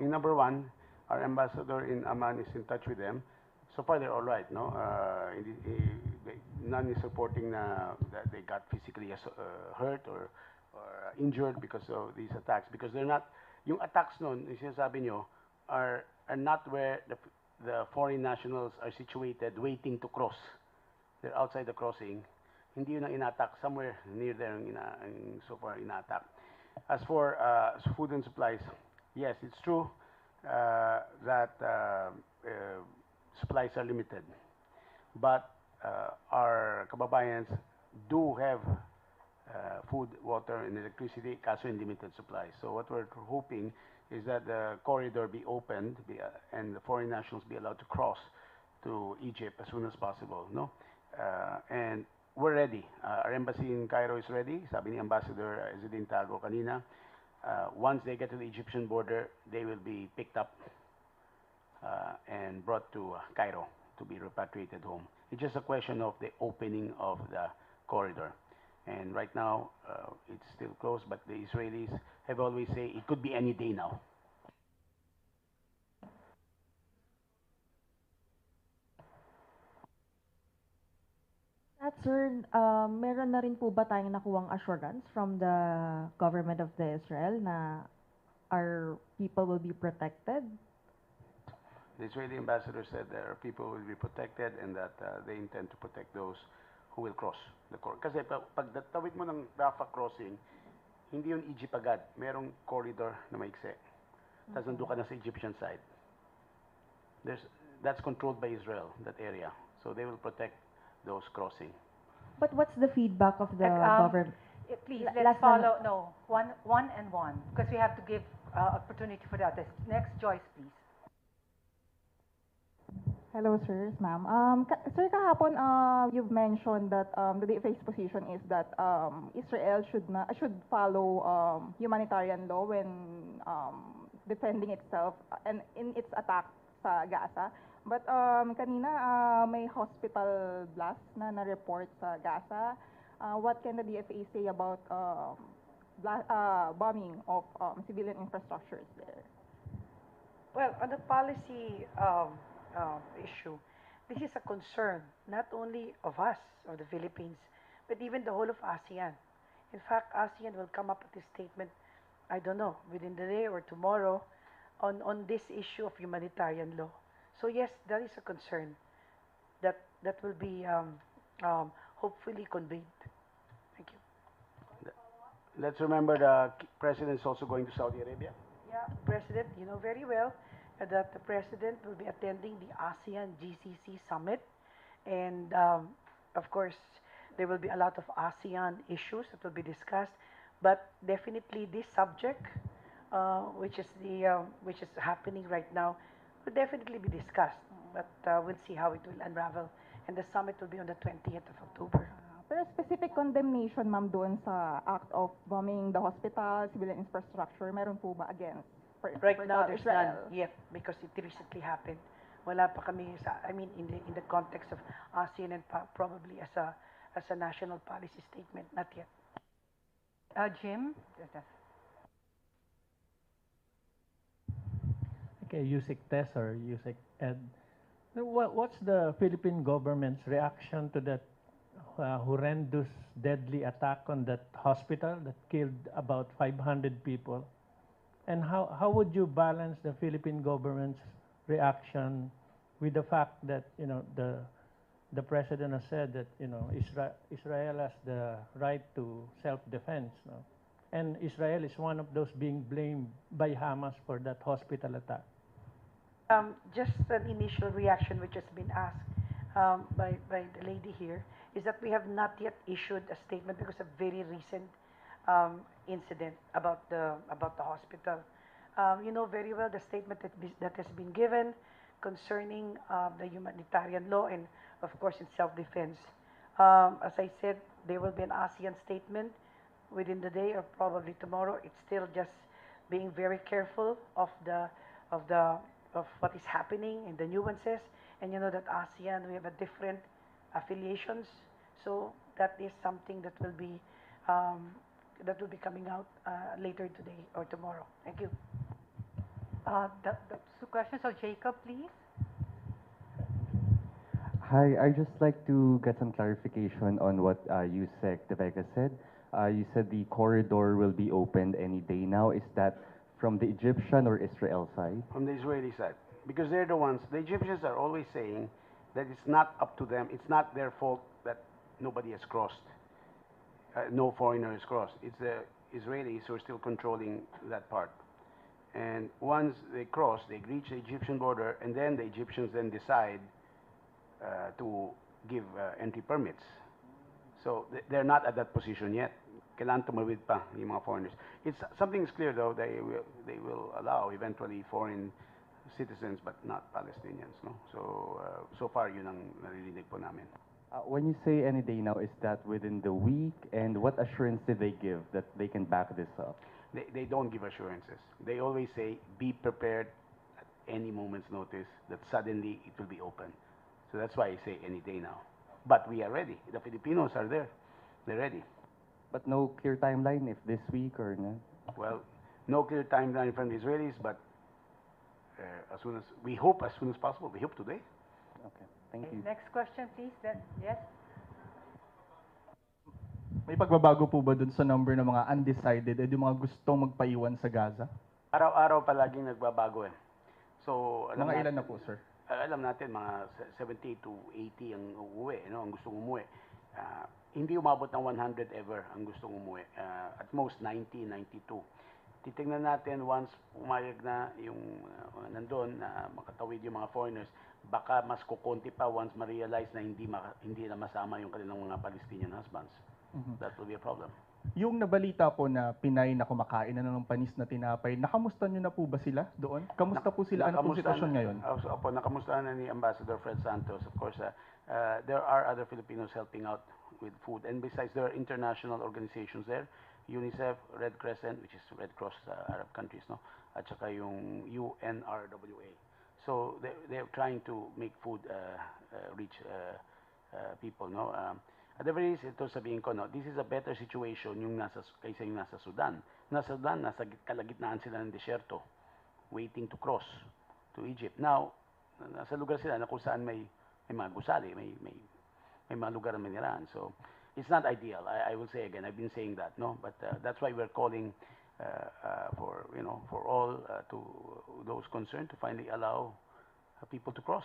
Yung number one, our ambassador in Amman is in touch with them. So far, they're all right, no? None is reporting that they got physically hurt or injured because of these attacks. Because they're not, yung attacks nun, yung sinasabi nyo, are not where the foreign nationals are situated waiting to cross. They're outside the crossing. Hindi yun ang ina-attack. Somewhere near there ang so far ina-attack. As for food and supplies, yes, it's true that supplies are limited. But our kababayans do have food, water, and electricity, kaso in limited supply. So what we're hoping is that the corridor be opened and the foreign nationals be allowed to cross to Egypt as soon as possible, no? And we're ready. Our embassy in Cairo is ready. Sabi ni Ambassador Ezedin Tago kanina. Once they get to the Egyptian border, they will be picked up and brought to Cairo to be repatriated home. It's just a question of the opening of the corridor. And right now, it's still closed, but the Israelis have always said it could be any day now. At sir, meron na rin po ba tayong nakuwang assurance from the government of the Israel na our people will be protected? The Israeli ambassador said that our people will be protected and that they intend to protect those who will cross the corridor. Kasi pag tawid mo ng Rafah crossing, hindi yun Egypt agad. Merong corridor na maikse. Tapos nandun ka na sa Egyptian side. That's controlled by Israel, that area. So they will protect those crossing. But what's the feedback of the government? Please, let's follow, one and one, because we have to give opportunity for the others. Next, Joyce, please. Hello, sirs, ma'am. Sir, kahapon, you've mentioned that the DFA's position is that Israel should follow humanitarian law when defending itself and in its attack sa Gaza. But kanina may hospital blast na report sa Gaza. What can the DFA say about bombing of civilian infrastructures there? Well, on the policy issue, this is a concern not only of us, of the Philippines, but even the whole of ASEAN. In fact, ASEAN will come up with a statement, I don't know, within the day or tomorrow, on this issue of humanitarian law. So yes, that is a concern that will be hopefully conveyed. Thank you. Let's remember the president is also going to Saudi Arabia. Yeah, President, you know very well that the President will be attending the ASEAN GCC Summit. And of course, there will be a lot of ASEAN issues that will be discussed. But definitely this subject, which is happening right now, will definitely be discussed. But we'll see how it will unravel. And the summit will be on the 20th of October. Pero specific condemnation, ma'am, doon sa act of bombing the hospital, civilian infrastructure, meron po ba against? Right now, there's none yet because it recently happened. Wala pa kami in the context of ASEAN and probably as a national policy statement, not yet. Jim? Okay, Yusik Tess or Yusik Ed. What's the Philippine government's reaction to that horrendous, deadly attack on that hospital that killed about 500 people? And how would you balance the Philippine government's reaction with the fact that the president has said that Israel has the right to self-defense, no? And Israel is one of those being blamed by Hamas for that hospital attack. Just an initial reaction which has been asked by the lady here is that we have not yet issued a statement because of very recent incident about the hospital. You know very well the statement that has been given concerning the humanitarian law and of course in self-defense. As I said, there will be an ASEAN statement within the day or probably tomorrow. It's still just being very careful of what is happening and the nuances. And you know that ASEAN, we have a different affiliations, so that is something that will be coming out later today or tomorrow. Thank you. The two questions. So Jacob, please. Hi, I just like to get some clarification on what Yusek De Vega said. You said the corridor will be opened any day now. Is that from the Egyptian or Israel side? From the Israeli side, because they're the ones. The Egyptians are always saying that it's not up to them. It's not their fault that nobody has crossed. No foreigner has crossed. It's the Israelis who are still controlling that part. And once they cross, they reach the Egyptian border, and then the Egyptians then decide to give entry permits. So they're not at that position yet. Kailangan tumawid pa yung mga foreigners. It's something is clear though. They will allow eventually foreign citizens, but not Palestinians. No. So so far yun ang naririnig po namin. When you say any day now, is that within the week? And what assurance did they give that they can back this up? They don't give assurances. They always say, be prepared at any moment's notice that suddenly it will be open. So that's why I say any day now. But we are ready. The Filipinos are there. They're ready. But no clear timeline if this week or not? Well, no clear timeline from the Israelis, but as soon as we hope as soon as possible. We hope today. Okay, thank Okay, you. next question, please. Then, yes. May pagbabago po ba dun sa number ng mga undecided at yung mga gustong magpaiwan sa Gaza? Araw-araw palaging nagbabago eh. So, alam Mga ilan natin, na po, sir? alam natin mga 70 to 80 ang uuwi, ang gustong umuwi. Hindi umabot ng 100 ever ang gustong umuwi. At most 90, 92. Titingnan natin once umayag na yung nandun na makatawid yung mga foreigners, baka mas kukunti pa once ma-realize na hindi na masama yung kanilang mga Palestinian husbands. That will be a problem. Yung nabalita po na Pinay na kumakain na ng panis na tinapay, nakamusta nyo na po ba sila doon? Kamusta po sila? Ano po sitwasyon ngayon? Opo, nakamustahan na ni Ambassador Fred Santos. Of course, there are other Filipinos helping out with food. And besides, there are international organizations there. UNICEF, Red Crescent, which is Red Cross Arab countries, no? At saka yung UNRWA. So they're trying to make food reach people, no? At the very least, ito sabihin ko, no, this is a better situation kaysa yung nasa Sudan. Nasa Sudan, nasa kalagitnaan sila ng desyerto, waiting to cross to Egypt. Now, nasa lugar sila na kung saan may mga gusali, may mga lugar na manirahan. So, it's not ideal. I will say again, I've been saying that, no? But that's why we're calling for all to those concerned to finally allow people to cross.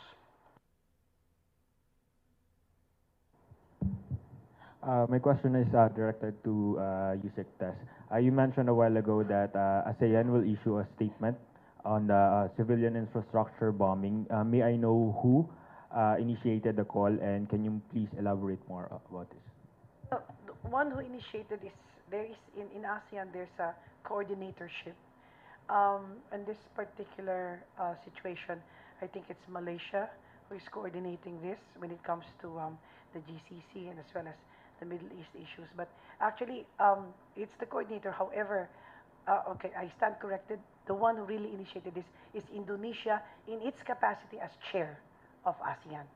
My question is directed to Yusek Tess. You mentioned a while ago that ASEAN will issue a statement on the civilian infrastructure bombing. May I know who initiated the call, and can you please elaborate more about this? The one who initiated is there is in ASEAN there's a coordinatorship. In this particular situation, I think it's Malaysia who is coordinating this when it comes to the GCC and as well as the Middle East issues. But actually, it's the coordinator. However, okay, I stand corrected. The one who really initiated this is Indonesia in its capacity as chair of ASEAN.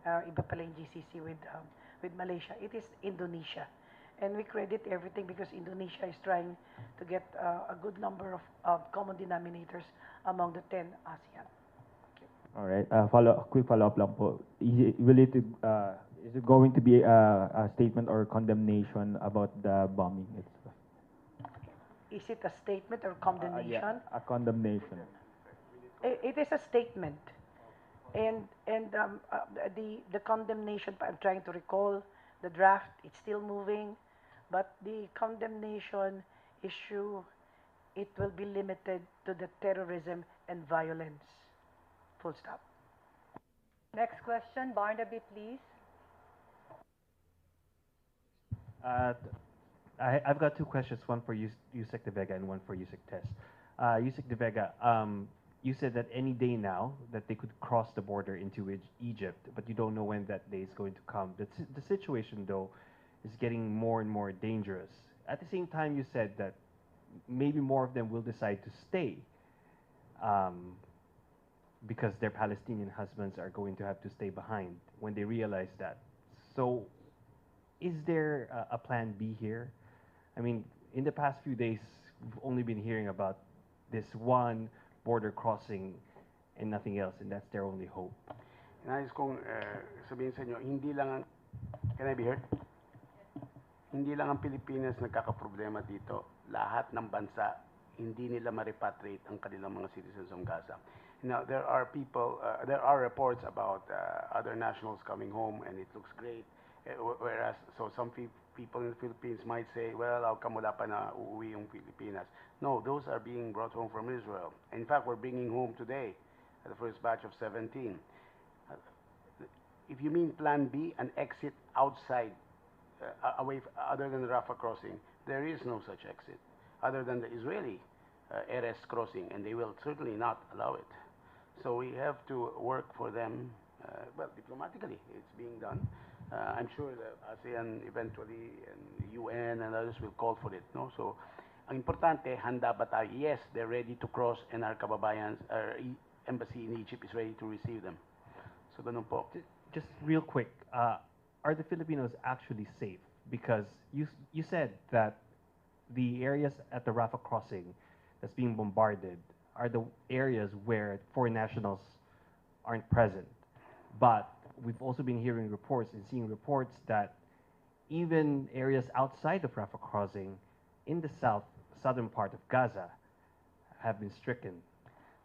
Iba pala yung GCC with Malaysia. It is Indonesia. And we credit everything because Indonesia is trying to get a good number of common denominators among the 10 ASEAN. All right. Quick follow-up lang po. Is it going to be a statement or condemnation about the bombing itself? Is it a statement or condemnation? Yeah, a condemnation. It is a statement. And the condemnation, I'm trying to recall the draft, it's still moving, but the condemnation issue, it will be limited to the terrorism and violence. Full stop. Next question, Barnaby, please. I've got two questions, one for Yusek De Vega and one for Yusek Tess. Yusek De Vega, you said that any day now that they could cross the border into Egypt, but you don't know when that day is going to come. The situation, though, is getting more and more dangerous. At the same time, you said that maybe more of them will decide to stay because their Palestinian husbands are going to have to stay behind when they realize that. So is there a plan B here? I mean, in the past few days, we've only been hearing about this one border crossing and nothing else, and that's their only hope. Nais kong sabihin sa inyo, hindi lang ang, can I be heard? Hindi lang ang Pilipinas nagkakaproblema dito. Lahat ng bansa, hindi nila ma-repatriate ang kanilang mga citizens from Gaza. Now, there are reports about other nationals coming home and it looks great. Whereas, so some people in the Philippines might say, well, how come wala pa na uuwi yung Pilipinas? No, those are being brought home from Israel. In fact, we're bringing home today the first batch of 17. If you mean Plan B, an exit outside, other than the Rafah crossing, there is no such exit, other than the Israeli Erez crossing, and they will certainly not allow it. So we have to work for them, well, diplomatically, it's being done. I'm sure the ASEAN eventually, and the UN and others will call for it, no? So, ang importante, handa ba tayo? Yes, they're ready to cross, and our kababayans, our embassy in Egypt is ready to receive them. So, ganun po. Just real quick, are the Filipinos actually safe? Because you said that the areas at the Rafah crossing that's being bombarded are the areas where foreign nationals aren't present. But we've also been hearing reports and seeing reports that even areas outside of Rafah crossing in the southern part of Gaza have been stricken.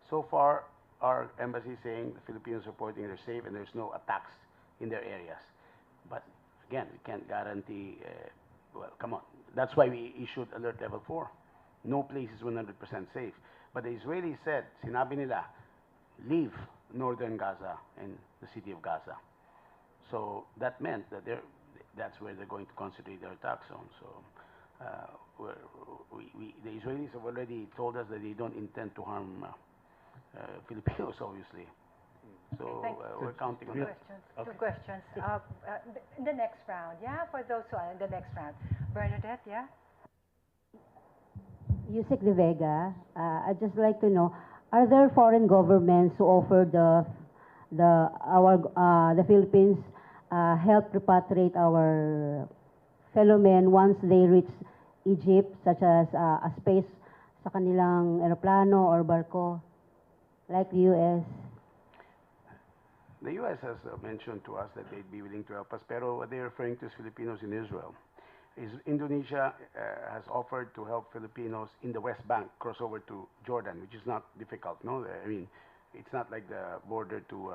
So far, our embassy is saying the Filipinos reporting they're safe and there's no attacks in their areas. But again, we can't guarantee, well, come on. That's why we issued alert level 4. No place is 100% safe. But the Israelis said, sinabi nila, leave northern Gaza and the city of Gaza. So that meant that that's where they're going to concentrate their attack zone. So the Israelis have already told us that they don't intend to harm Filipinos, obviously. So we're counting on that. Two questions. In the next round, yeah, for those who are in the next round. Bernadette, yeah? Yusek De Vega, I'd just like to know, are there foreign governments who offer the Philippines help repatriate our fellow men once they reach Egypt, such as a space sa kanilang eroplano or barko, like the U.S.? The U.S. has mentioned to us that they'd be willing to help us, pero what they're referring to is Filipinos in Israel. Indonesia has offered to help Filipinos in the West Bank cross over to Jordan, which is not difficult, no? I mean, it's not like the border to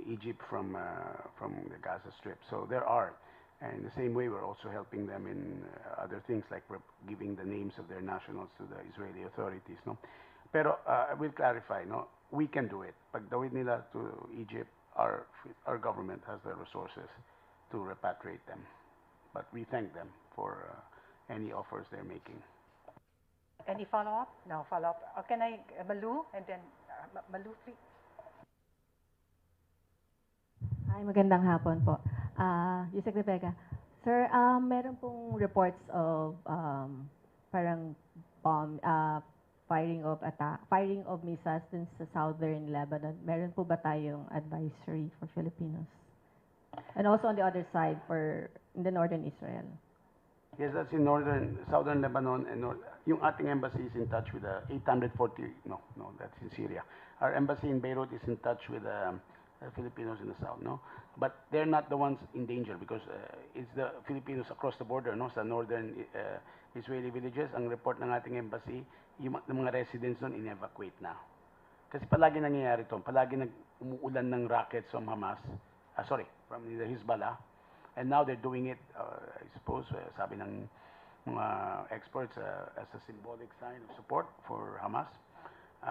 Egypt from the Gaza Strip. So there are. And in the same way, we're also helping them in other things, like we're giving the names of their nationals to the Israeli authorities, no? Pero I will clarify, no? We can do it. Pagdawid nila to Egypt, our government has the resources to repatriate them. But we thank them for any offers they're making. Any follow-up? No follow-up. Can I, Malu, and then Malu, please. Hi, magandang hapon po. Yusek De Vega. Sir, meron pong reports of parang firing of missiles dun sa southern Lebanon. Meron po ba tayong advisory for Filipinos? And also on the other side, in the northern Israel. Yes, that's in southern Lebanon, and yung ating embassy is in touch with the 840, no, that's in Syria. Our embassy in Beirut is in touch with Filipinos in the south, no? But they're not the ones in danger because it's the Filipinos across the border, no? Sa northern Israeli villages, ang report ng ating embassy, yung mga residents doon in-evacuate na. Kasi palagi nangyayari ito, palagi umuulan ng rockets from Hamas, from the Hezbollah, and now they're doing it, I suppose, sabi ng mga experts, as a symbolic sign of support for Hamas.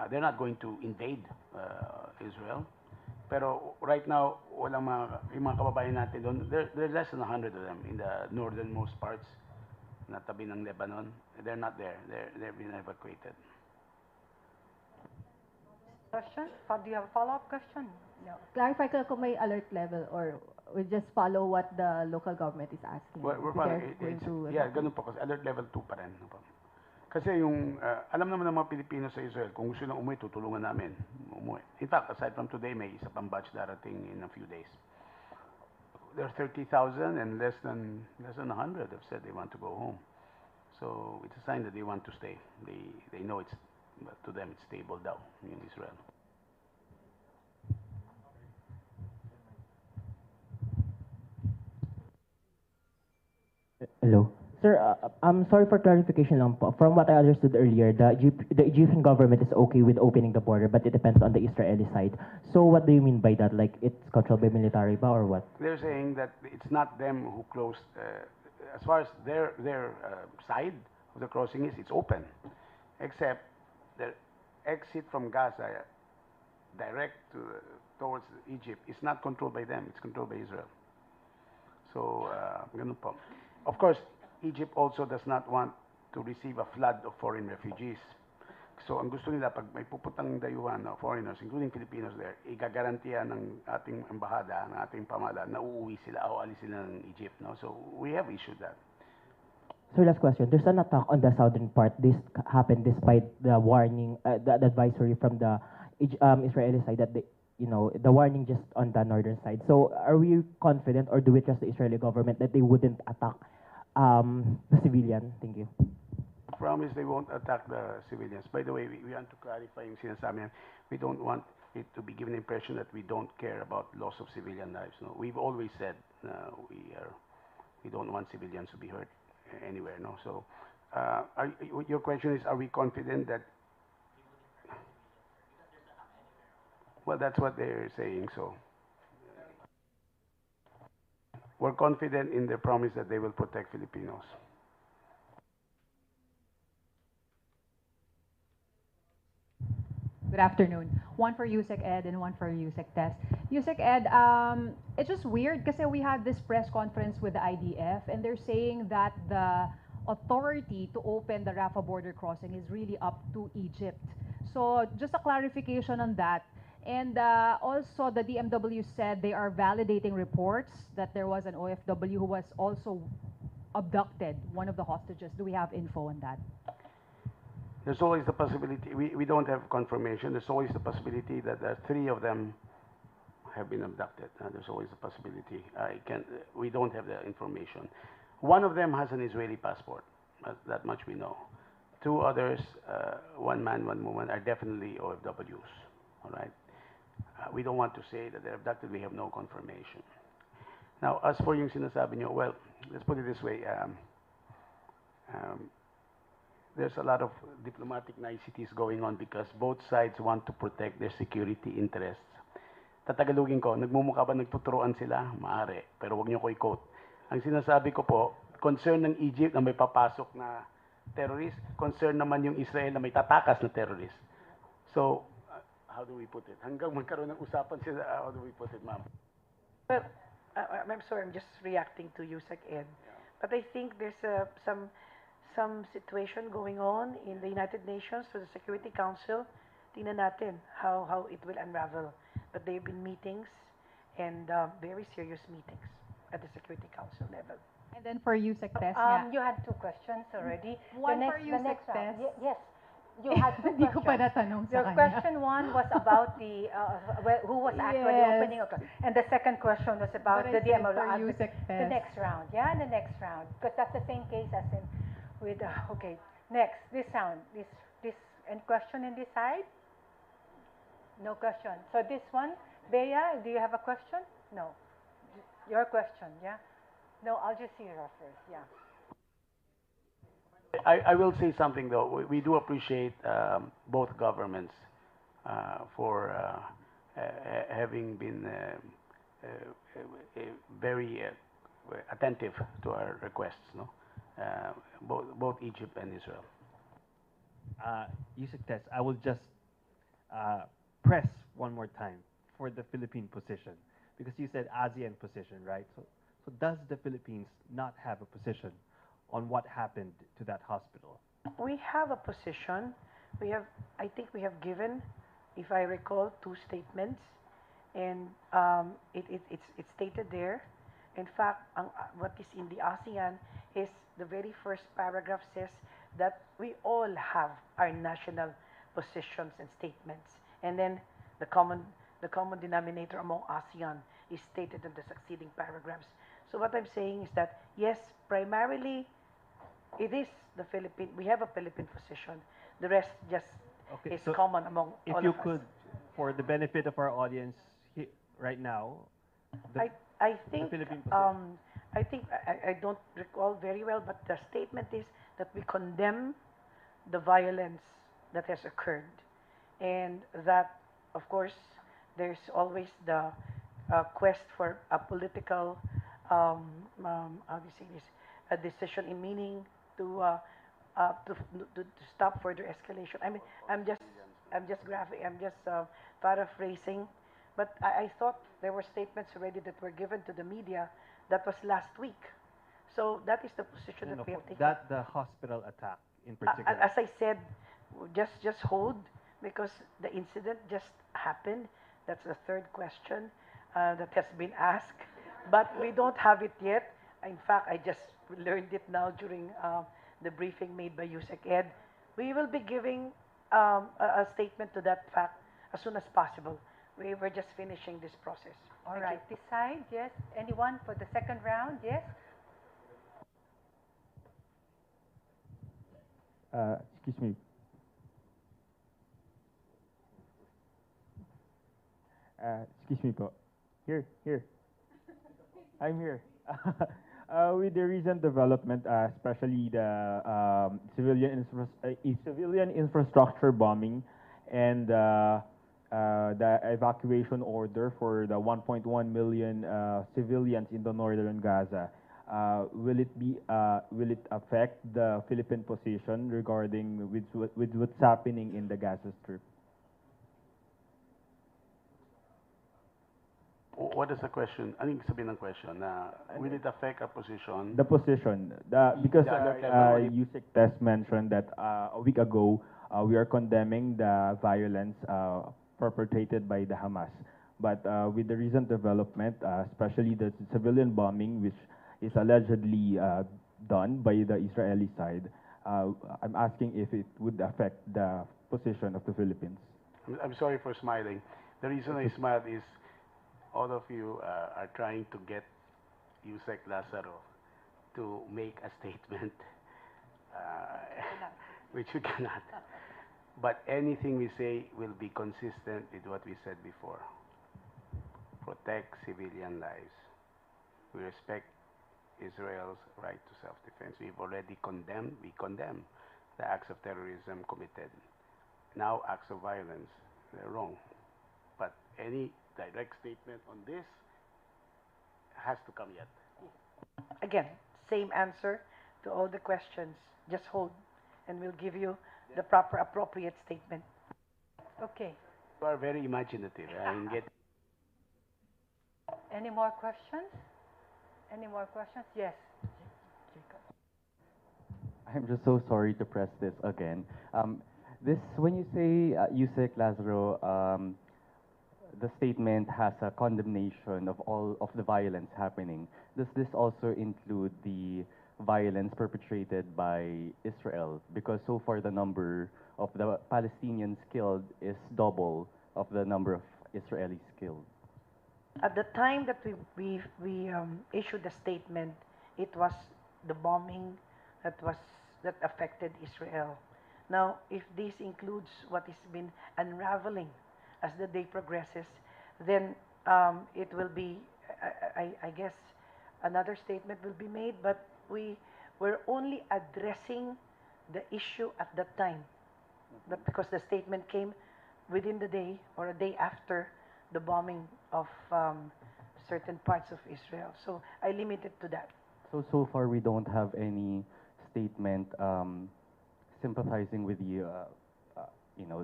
They're not going to invade Israel. Pero right now, yung mga kababayan natin doon, there are less than 100 of them in the northernmost parts na tabi ng Lebanon. They're not there. They've been evacuated. Question? Do you have a follow-up question? No. Clarify ko kung may alert level or we just follow what the local government is asking. We're following. Ganun po kasi alert level 2 pa rin. Kasi yung, alam naman ng mga Pilipino sa Israel, kung gusto na umuwi, tutulungan namin umuwi. In fact, aside from today, may isa pang batch darating in a few days. There are 30,000 and less than 100 have said they want to go home. So it's a sign that they want to stay. They know it's but to them it's stable daw in Israel. Hello. Sir, I'm sorry for clarification lang po. From what I understood earlier, the Egyptian government is okay with opening the border, but it depends on the Israeli side. So what do you mean by that? Like it's controlled by military ba or what? They're saying that it's not them who closed. As far as their side of the crossing is, it's open, except the exit from Gaza direct towards Egypt is not controlled by them. It's controlled by Israel. So, ganun po. Of course, Egypt also does not want to receive a flood of foreign refugees. So, ang gusto nila, pag may puputang dayuhan na foreigners, including Filipinos there, igagarantiya ng ating embahada, ng ating pamahalaan, na uuwi sila o alis sila ng Egypt. No? So, we have issued that. Sir, last question. There's an attack on the southern part. This happened despite the warning, the advisory from the Israeli side that the warning just on the northern side. So are we confident or do we trust the Israeli government that they wouldn't attack the civilian? Thank you. Promise they won't attack the civilians. By the way, we want to clarify yung sinasabi namin. We don't want it to be given the impression that we don't care about loss of civilian lives. No? We've always said we don't want civilians to be hurt anywhere. No? So your question is, are we confident that? Well, that's what they're saying. So we're confident in their promise that they will protect Filipinos. Good afternoon. One for USEC Ed and one for USEC Test. USEC Ed, it's just weird because we had this press conference with the IDF and they're saying that the authority to open the Rafah border crossing is really up to Egypt. So just a clarification on that. And also the DMW said they are validating reports that there was an OFW who was also abducted, one of the hostages. Do we have info on that? There's always the possibility, we don't have confirmation, there's always the possibility that three of them have been abducted. There's always a possibility. We don't have the information. One of them has an Israeli passport, that much we know. Two others, one man, one woman, are definitely OFWs, all right? We don't want to say that they're abducted, we have no confirmation. Now, as for yung sinasabi nyo, well, let's put it this way. There's a lot of diplomatic niceties going on because both sides want to protect their security interests. Tatagalugin ko, nagmumukha ba nagtuturuan sila? Maaari, pero wag niyo ko i-quote. Ang sinasabi ko po, concern ng Egypt na may papasok na terrorist, concern naman yung Israel na may tatakas na terrorist. So, how do we put it? Hanggang magkaroon ng usapan sila, how do we put it, ma'am? Well, I'm sorry, I'm just reacting to USEC Ed. But I think there's some situation going on in the United Nations for the Security Council. Tingnan natin how it will unravel. But there have been meetings and very serious meetings at the Security Council level. And then for USEC Test, You had two questions already. One for USEC Test. Yes. You had two Hindi ko pa questions. natanong sa Your kanya. question one was about the who was actually Yes. opening, and the second question was about But I the said DMO for advocate. USEC The Test. next round, the next round, because that's the same case as in with okay. Next, this round, this any question in this side? No question. So this one, Bea, do you have a question? No. Your question, yeah. No, I'll just see her first, yeah. I will say something though. We do appreciate both governments for having been very attentive to our requests, no? Both Egypt and Israel. Yusek Tess, I will just press one more time for the Philippine position because you said ASEAN position, right? So does the Philippines not have a position on what happened to that hospital? We have a position. I think we have given, if I recall, two statements, and it's stated there. In fact, what is in the ASEAN is the very first paragraph says that we all have our national positions and statements, and then the common denominator among ASEAN is stated in the succeeding paragraphs. So what I'm saying is that yes, primarily it is the Philippine. We have a Philippine position. The rest just Okay, is so common among if all you of us. could, for the benefit of our audience right now, the, I think Philippine position. I don't recall very well, but the statement is that we condemn the violence that has occurred, and that, of course, there's always the quest for a political, how do you say this, a decision in meaning to to stop further escalation. I mean, I'm just paraphrasing, but I thought there were statements already that were given to the media that was last week. So that is the position No, that no, we have taken. that the hospital attack in particular. As I said, just hold, because the incident just happened. That's the third question that has been asked, but we don't have it yet. In fact, I just learned it now during the briefing made by USEC Ed. We will be giving a statement to that fact as soon as possible. We were just finishing this process. All Thank right, you. this side, yes. Anyone for the second round? Yes. Excuse me. Excuse me po. Here. I'm here. With the recent development, especially the civilian infrastructure bombing and the evacuation order for the 1.1 million civilians in the northern Gaza, will it affect the Philippine position regarding with what's happening in the Gaza Strip? What is the question? I think sabihin ng question na will it affect our position? The position, because USIC test mentioned that a week ago we are condemning the violence perpetrated by the Hamas. But with the recent development, especially the civilian bombing, which is allegedly done by the Israeli side, I'm asking if it would affect the position of the Philippines. I'm sorry for smiling. The reason I smiled is all of you are trying to get Yusek Lazaro to make a statement, which we cannot. But anything we say will be consistent with what we said before. Protect civilian lives. We respect Israel's right to self-defense. We condemn the acts of terrorism committed. Now acts of violence, they're wrong. But any direct statement on this has to come yet. Again, same answer to all the questions. Just hold, and we'll give you the proper, appropriate statement. Okay. You are very imaginative. Any more questions? Any more questions? Yes. I'm just so sorry to press this again. When you say Yusek Lazaro, the statement has a condemnation of all of the violence happening. Does this also include the violence perpetrated by Israel? Because so far the number of the Palestinians killed is double of the number of Israelis killed. At the time that we issued the statement, it was the bombing that affected Israel. Now, if this includes what has been unraveling as the day progresses, then it will be, I guess, another statement will be made, but we were only addressing the issue at that time. But because the statement came within the day or a day after the bombing of certain parts of Israel. So I limited to that. So far we don't have any statement sympathizing with the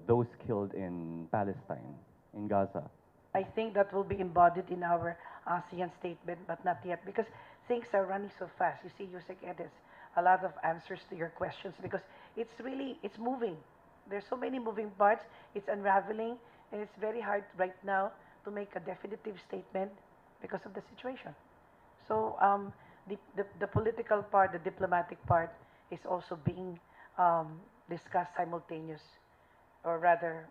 those killed in Palestine, in Gaza. I think that will be embodied in our ASEAN statement, but not yet, because things are running so fast. You see, Yusek Ed has a lot of answers to your questions because it's moving. There's so many moving parts. It's unraveling, and it's very hard right now to make a definitive statement because of the situation. So the political part, the diplomatic part, is also being discussed simultaneous, or rather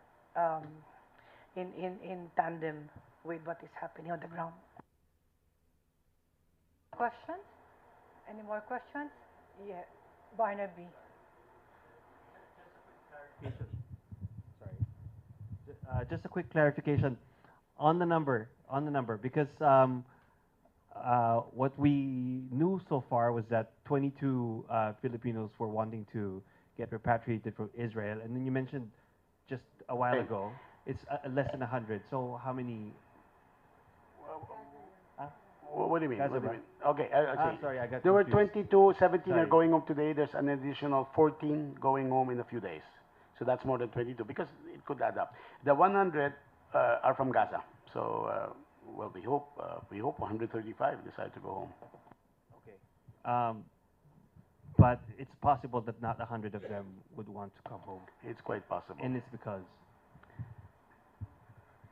in tandem with what is happening on the ground. Questions? Any more questions? Yeah, Barnaby. just a quick clarification on the number, because what we knew so far was that 22 Filipinos were wanting to get repatriated from Israel, and then you mentioned just a while ago it's less than 100. So how many? What do you mean? Gaza What do you Bar- mean? Okay, okay. Sorry, I got There were confused. 22, 17 are Sorry. going home today. There's an additional 14 going home in a few days. So that's more than 22 because it could add up. The 100 are from Gaza. So, well, we hope 135 decide to go home. Okay. But it's possible that not 100 of them would want to come home, It's quite possible. and it's because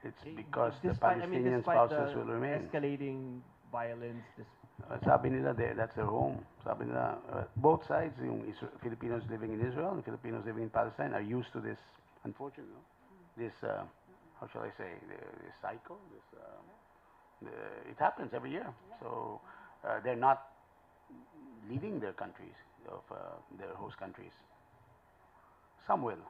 It's because the despite, Palestinian despite spouses the will remain. escalating violence, Sabi nila, that's their home. Sabi nila, both sides, yung Filipinos living in Israel and Filipinos living in Palestine, are used to this, unfortunately, this, how shall I say, this cycle. It happens every year. So they're not leaving their countries, of their host countries. Some will.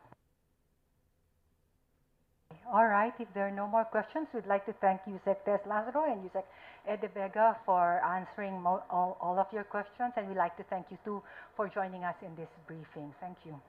All right, if there are no more questions, we'd like to thank USEC Tess Lazaro and USEC Ed De Vega for answering all of your questions, and we'd like to thank you too for joining us in this briefing. Thank you.